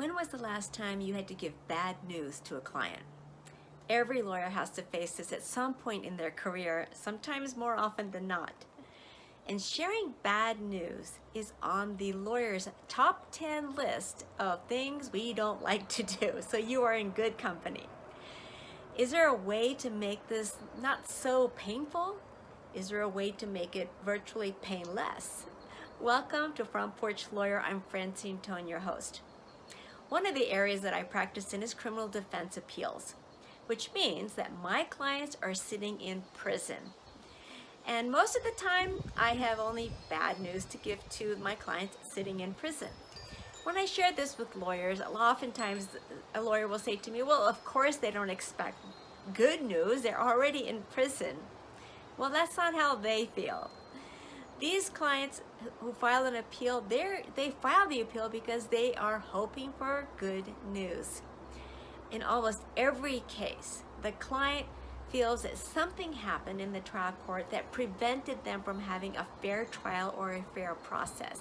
When was the last time you had to give bad news to a client? Every lawyer has to face this at some point in their career, sometimes more often than not. And sharing bad news is on the lawyer's top 10 list of things we don't like to do, so you are in good company. Is there a way to make this not so painful? Is there a way to make it virtually painless? Welcome to From Porch Lawyer. I'm Francine, your host. One of the areas that I practice in is criminal defense appeals, which means that my clients are sitting in prison. And most of the time, I have only bad news to give to my clients sitting in prison. When I share this with lawyers, oftentimes a lawyer will say to me, well, of course they don't expect good news. They're already in prison. Well, that's not how they feel. These clients who file an appeal, they file the appeal because they are hoping for good news. In almost every case, the client feels that something happened in the trial court that prevented them from having a fair trial or a fair process.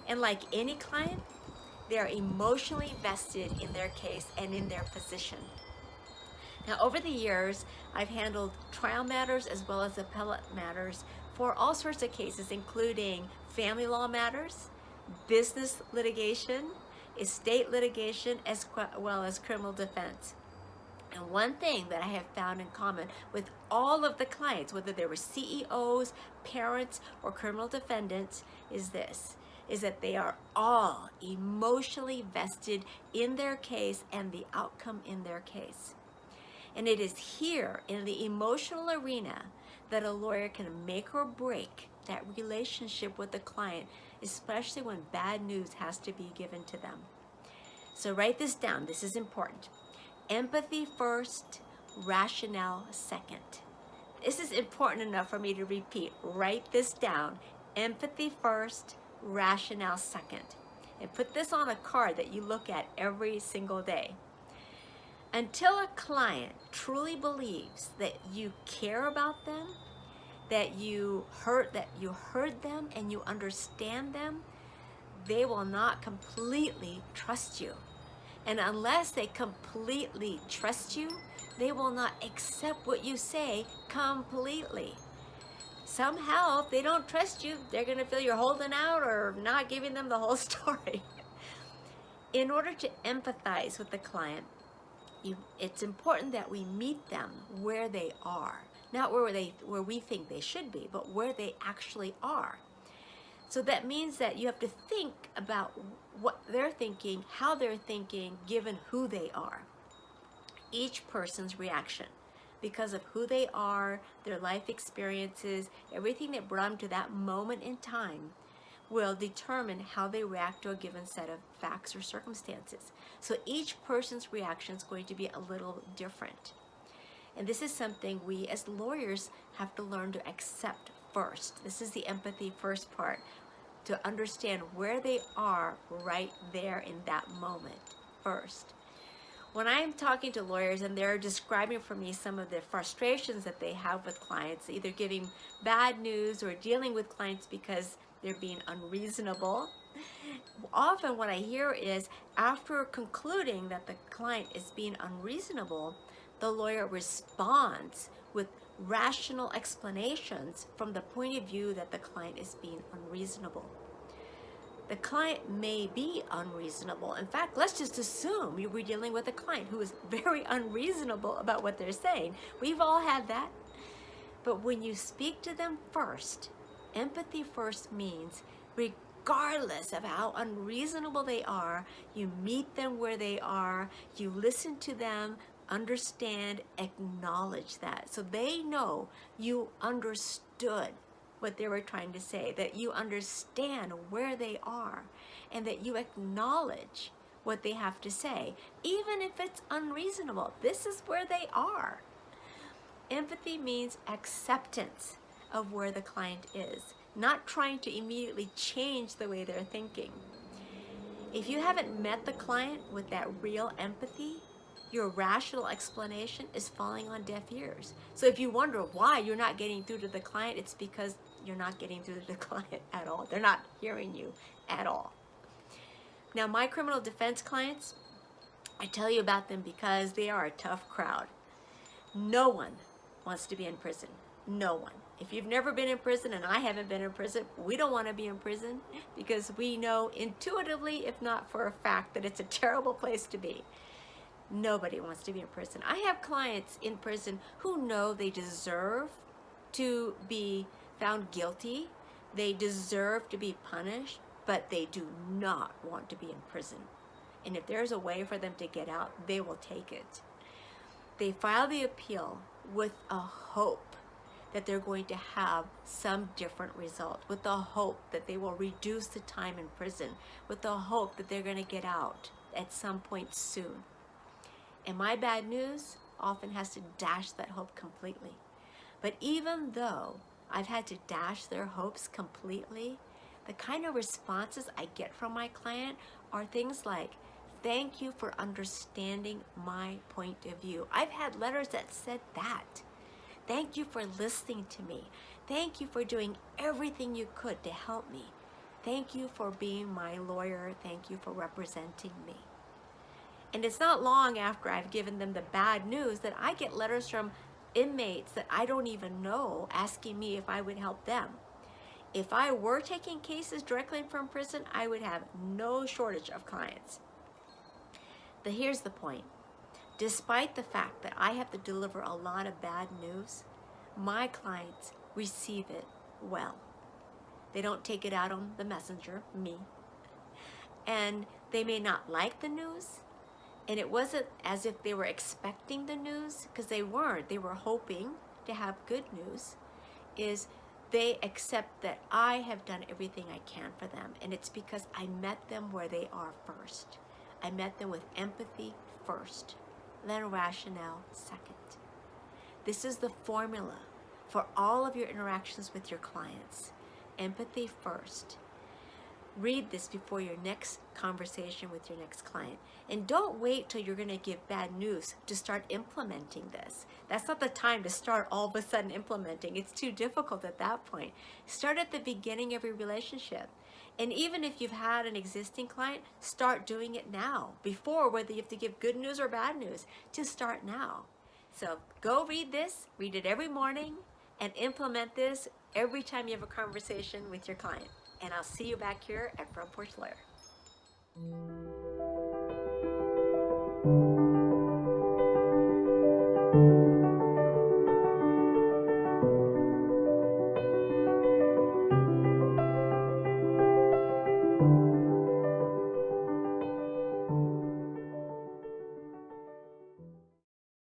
And like any client, they are emotionally vested in their case and in their position. Now, over the years, I've handled trial matters as well as appellate matters for all sorts of cases, including family law matters, business litigation, estate litigation, as well as criminal defense. And one thing that I have found in common with all of the clients, whether they were CEOs, parents, or criminal defendants, is that they are all emotionally vested in their case and the outcome in their case. And it is here in the emotional arena that a lawyer can make or break that relationship with the client, especially when bad news has to be given to them. So write this down. This is important. Empathy first, rationale second. This is important enough for me to repeat. Write this down. Empathy first, rationale second. And put this on a card that you look at every single day. Until a client truly believes that you care about them, that you heard them and you understand them, they will not completely trust you. And unless they completely trust you, they will not accept what you say completely. Somehow, if they don't trust you, they're going to feel you're holding out or not giving them the whole story. In order to empathize with the client, it's important that we meet them where they are. Not where we think they should be, but where they actually are. So that means that you have to think about what they're thinking, how they're thinking, given who they are. Each person's reaction, because of who they are, their life experiences, everything that brought them to that moment in time, will determine how they react to a given set of facts or circumstances. So each person's reaction is going to be a little different. And this is something we as lawyers have to learn to accept first. This is the empathy first part, to understand where they are right there in that moment first. When I'm talking to lawyers and they're describing for me some of the frustrations that they have with clients, either giving bad news or dealing with clients because they're being unreasonable, often what I hear is after concluding that the client is being unreasonable, the lawyer responds with rational explanations from the point of view that the client is being unreasonable. The client may be unreasonable. In fact, let's just assume you were dealing with a client who is very unreasonable about what they're saying. We've all had that. But when you speak to them first, empathy first means regardless of how unreasonable they are, you meet them where they are, you listen to them, understand, acknowledge that. So they know you understood what they were trying to say, that you understand where they are, and that you acknowledge what they have to say, even if it's unreasonable. This is where they are. Empathy means acceptance of where the client is, not trying to immediately change the way they're thinking. If you haven't met the client with that real empathy, your rational explanation is falling on deaf ears. So if you wonder why you're not getting through to the client, it's because you're not getting through to the client at all. They're not hearing you at all. Now, my criminal defense clients, I tell you about them because they are a tough crowd. No one wants to be in prison. No one. If you've never been in prison, and I haven't been in prison, we don't want to be in prison because we know intuitively, if not for a fact, that it's a terrible place to be. Nobody wants to be in prison. I have clients in prison who know they deserve to be found guilty. They deserve to be punished, but they do not want to be in prison. And if there's a way for them to get out, they will take it. They file the appeal with a hope that they're going to have some different result, with the hope that they will reduce the time in prison, with the hope that they're going to get out at some point soon. And my bad news often has to dash that hope completely. But even though I've had to dash their hopes completely, the kind of responses I get from my client are things like, "Thank you for understanding my point of view." I've had letters that said that. "Thank you for listening to me. Thank you for doing everything you could to help me. Thank you for being my lawyer. Thank you for representing me." And it's not long after I've given them the bad news that I get letters from inmates that I don't even know asking me if I would help them. If I were taking cases directly from prison, I would have no shortage of clients. But here's the point. Despite the fact that I have to deliver a lot of bad news, my clients receive it well. They don't take it out on the messenger, me. And they may not like the news, and it wasn't as if they were expecting the news, because they weren't. They were hoping to have good news. They accept that I have done everything I can for them, and it's because I met them where they are first. I met them with empathy first, then rationale second. This is the formula for all of your interactions with your clients. Empathy first. Read this before your next conversation with your next client. And don't wait till you're going to give bad news to start implementing this. That's not the time to start all of a sudden implementing. It's too difficult at that point. Start at the beginning of your relationship. And even if you've had an existing client, start doing it now. Before, whether you have to give good news or bad news, just start now. So go read this, read it every morning, and implement this every time you have a conversation with your client. And I'll see you back here at Front Porch Lawyer.